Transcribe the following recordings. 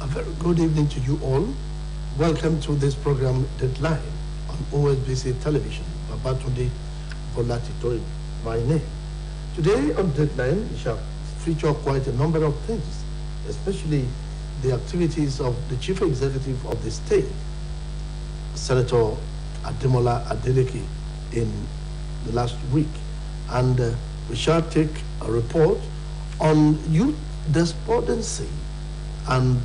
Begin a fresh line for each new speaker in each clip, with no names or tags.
A very good evening to you all. Welcome to this program, Deadline, on Osbc television. Babatunde Bolatito, my name. Today on Deadline, we shall feature quite a number of things, especially the activities of the Chief Executive of the state, Senator Ademola Adeleke, in the last week. And we shall take a report on youth despondency, and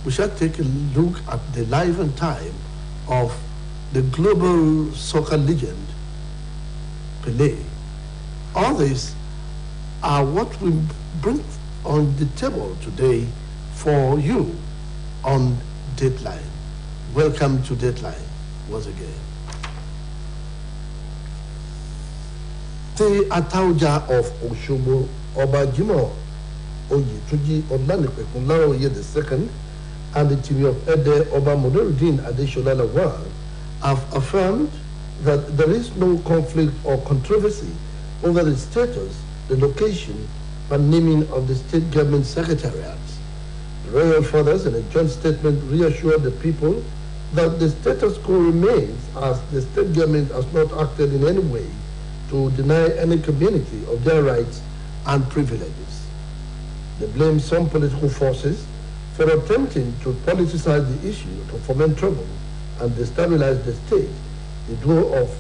we shall take a look at the life and time of the global soccer legend, Pelé. All these are what we bring on the table today for you on Deadline. Welcome to Deadline once again. The Atauja of Oshobo, Oba Jimo Oyetunji Olanipekun Laroye II, and the team of Ede Oba Moderuddin Adeshola Lawal have affirmed that there is no conflict or controversy over the status, the location, and naming of the state government secretariats. The royal fathers, in a joint statement, reassured the people that the status quo remains, as the state government has not acted in any way to deny any community of their rights and privileges. They blame some political forces for attempting to politicize the issue to foment trouble and destabilize the state. The duo of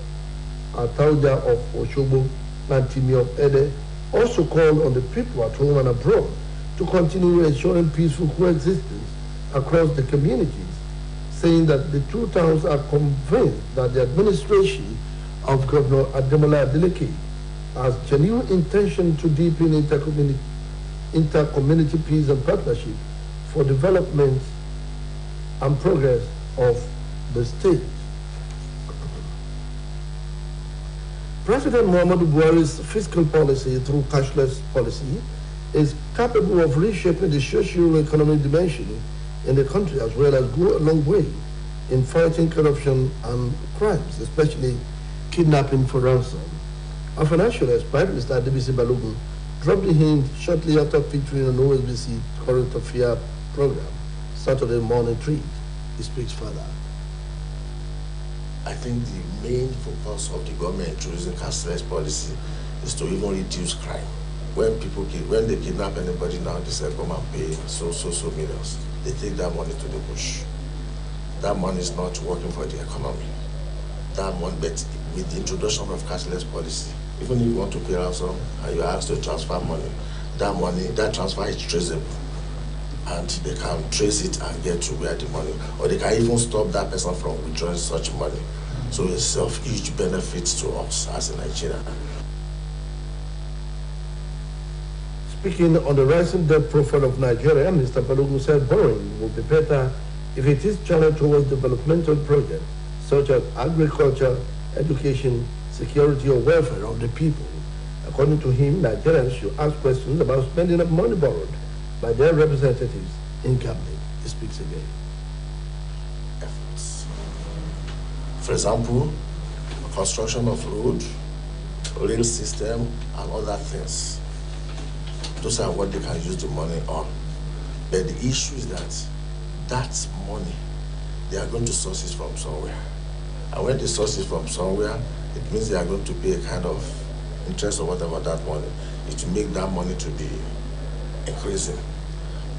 Atauja of Oshobo and Timi of Ede also called on the people at home and abroad to continue ensuring peaceful coexistence across the communities, saying that the two towns are convinced that the administration of Governor Ademola Adeleke has genuine intention to deepen intercommunity peace and partnership for development and progress of the state. President Muhammadu Buhari's fiscal policy through cashless policy is capable of reshaping the socio-economic dimension in the country, as well as go a long way in fighting corruption and crimes, especially kidnapping for ransom. Our financial expert, Mr. Osbc Balogun, dropped the hint shortly after featuring an Osbc current affair program, Saturday Morning Treat. He speaks further.
I think the main focus of the government introducing cashless policy is to even reduce crime. When they kidnap anybody now, they say come and pay so millions. They take that money to the bush. That money is not working for the economy. That money, but with the introduction of cashless policy, even if you want to pay ransom and you are asked to transfer money, that transfer is traceable, and they can trace it and get to where the money, or they can even stop that person from withdrawing such money. So it's of huge benefit to us as a Nigerian.
Speaking on the rising debt profile of Nigeria, Mr. Balogun said borrowing will be better if it is channeled towards developmental projects such as agriculture, education, security, or welfare of the people. According to him, Nigerians should ask questions about spending of money borrowed by their representatives in cabinet. He speaks again.
Efforts. For example, construction of road, rail system, and other things. Those are what they can use the money on. But the issue is that money, they are going to source it from somewhere. And when they source it from somewhere, it means they are going to pay a kind of interest or whatever that money is to make that money to be increasing.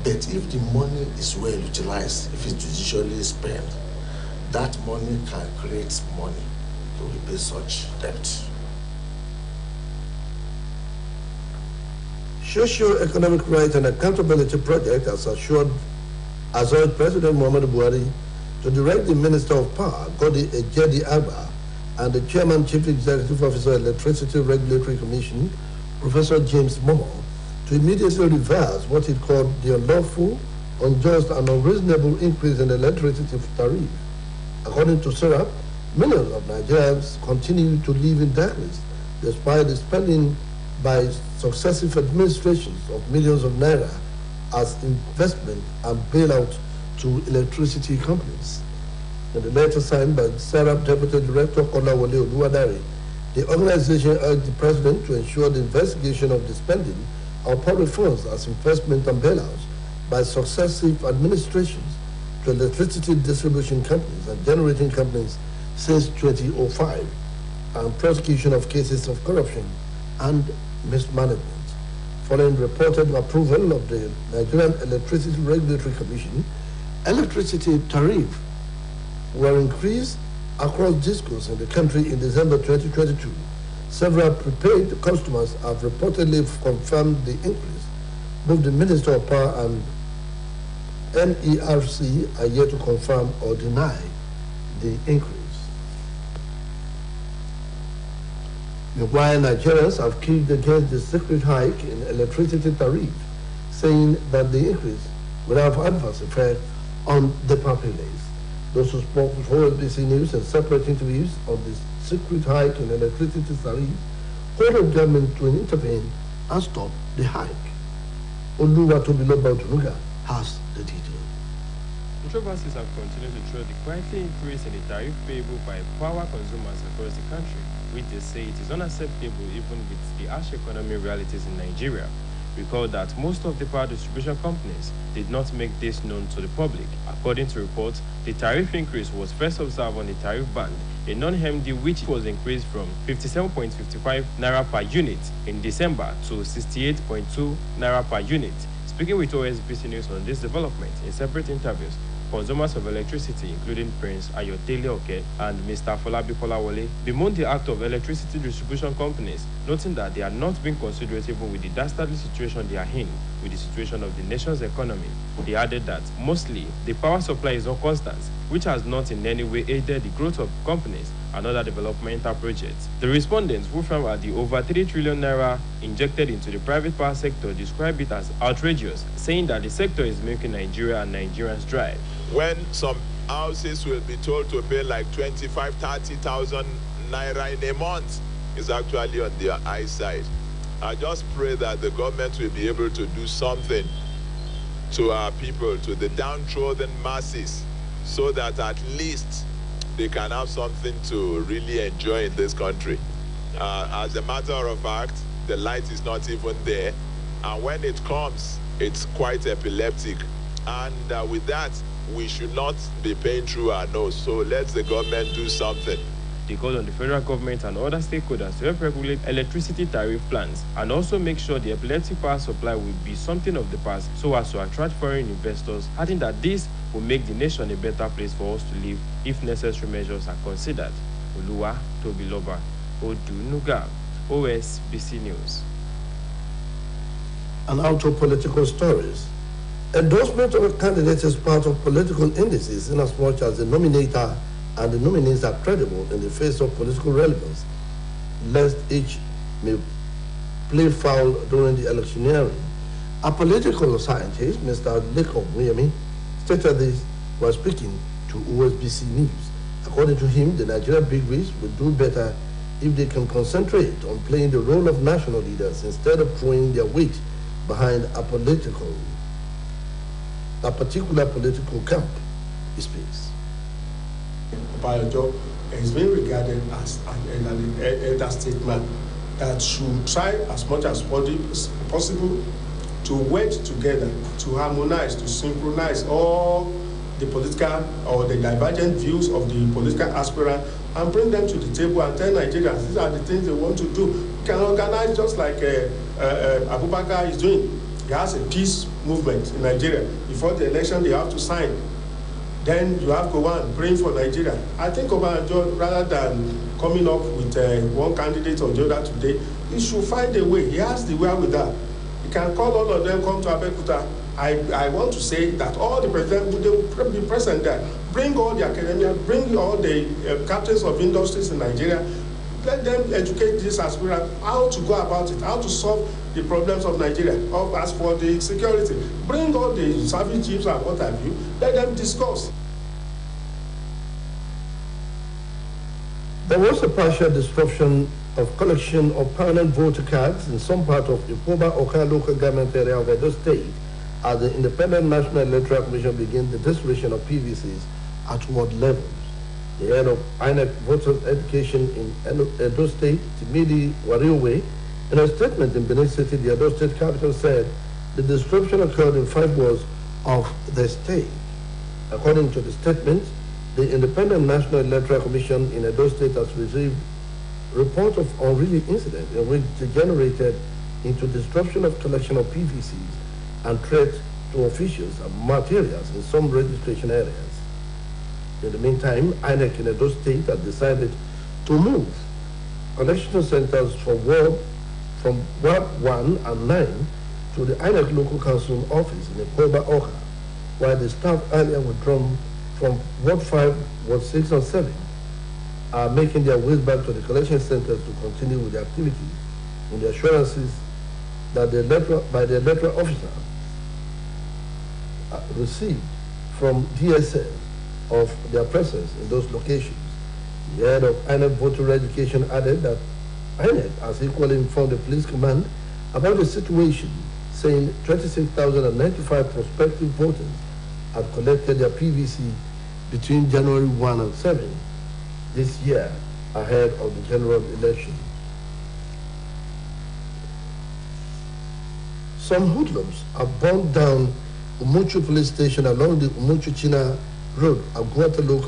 But if the money is well utilized, if it's judicially spent, that money can create money to repay such debt.
Socio-economic rights and accountability project has urged President Muhammadu Buhari to direct the Minister of Power, Godi Ejedi Agba, and the Chairman Chief Executive Officer of Electricity Regulatory Commission, Professor James Momo, to immediately reverse what it called the unlawful, unjust, and unreasonable increase in electricity tariff. According to SERAP, millions of Nigerians continue to live in darkness despite the spending by successive administrations of millions of naira as investment and bailout to electricity companies. In the letter signed by SERAP Deputy Director Kolawole Oluwadare, the organization urged the President to ensure the investigation of the spending of public funds as investment and bailouts by successive administrations to electricity distribution companies and generating companies since 2005, and prosecution of cases of corruption and mismanagement. Following reported approval of the Nigerian Electricity Regulatory Commission, electricity tariffs were increased across discos in the country in December 2022. Several prepaid customers have reportedly confirmed the increase. Both the Minister of Power and NERC are yet to confirm or deny the increase. Meanwhile, Nigerians have kicked against the secret hike in electricity tariff, saying that the increase will have adverse effect on the populace. Those who spoke with Osbc News and separate interviews on the secret hike in electricity tariff called on government to intervene and stop the hike. Oluwatobiloba has the details.
Controversies have continued to throw the quietly increase in the tariff payable by power consumers across the country, which they say it is unacceptable even with the harsh economy realities in Nigeria. Recall that most of the power distribution companies did not make this known to the public. According to reports, the tariff increase was first observed on the tariff band, a non-MD which was increased from 57.55 naira per unit in December to 68.2 naira per unit. Speaking with Osbc News on this development in separate interviews, consumers of electricity, including Prince Ayodele Oke and Mr. Folabi Kolawole, bemoaned the act of electricity distribution companies, noting that they are not being considerate even with the dastardly situation they are in with the situation of the nation's economy. They added that mostly the power supply is not constant, which has not in any way aided the growth of companies and other developmental projects. The respondents, who found that the over 3 trillion naira injected into the private power sector, described it as outrageous, saying that the sector is making Nigeria and Nigerians dry.
When some houses will be told to pay like 25,000-30,000 naira in a month, is actually on their eyesight. I just pray that the government will be able to do something to our people, to the downtrodden masses, so that at least they can have something to really enjoy in this country. As a matter of fact, the light is not even there, and when it comes, it's quite epileptic. And with that, we should not be paying through our nose. So let the government do something.
They called on the federal government and other stakeholders to help regulate electricity tariff plans and also make sure the epileptic power supply will be something of the past so as to attract foreign investors, adding that this will make the nation a better place for us to live if necessary measures are considered. Oluwatobiloba Odunuga, Osbc News.
And out of political stories. Endorsement of a candidate is part of political indices in as much as the nominator and the nominees are credible in the face of political relevance, lest each may play foul during the electioneering. A political scientist, Mr. Leko Muyemi, stated this while speaking to Osbc News. According to him, the Nigerian bigwigs will do better if they can concentrate on playing the role of national leaders instead of throwing their weight behind a particular political camp. He speaks.
Obasanjo is being regarded as an elder statesman that should try as much as possible to work together, to harmonize, to synchronize all the political or the divergent views of the political aspirant and bring them to the table and tell Nigerians these are the things they want to do. You can organize just like Abubakar is doing. He has a peace movement in Nigeria. Before the election, they have to sign. Then you have Gowon praying for Nigeria. I think Obasanjo, rather than coming up with one candidate or the other today, he should find a way. He has the wherewithal. He can call all of them, come to Abeokuta. I want to say that all the presidents will be present there. Bring all the academia, bring all the captains of industries in Nigeria. Let them educate these aspirants how to go about it, how to solve the problems of Nigeria. As for the security, bring all the service chiefs and what have you, let them discuss.
There was a partial disruption of collection of permanent voter cards in some part of Ipoba Oka local government area of Edo State as the Independent National Electoral Commission began the distribution of PVCs at ward levels. The head of INEC Voter Education in Edo State, Timidi Wariowe, in a statement in Benin City, the Edo State capital, said the disruption occurred in 5 wards of the state. According to the statement, the Independent National Electoral Commission in Edo State has received reports of unruly incidents in which degenerated into disruption of collection of PVCs and threats to officials and materials in some registration areas. In the meantime, INEC in Edo State has decided to move collection centers from Ward 1 and 9 to the INEC Local Council office in Ekoba Oka, while the staff earlier withdrawn from Ward 5, Ward 6 and 7 are making their way back to the collection centers to continue with the activities on the assurances that the electoral officer received from DSS of their presence in those locations. The head of INEC voter education added that INEC has equally informed the police command about the situation, saying 26,095 prospective voters had collected their PVC between January 1 and 7 this year, ahead of the general election. Some hoodlums have burned down Umuchu police station along the Umuchu-China road at Guata local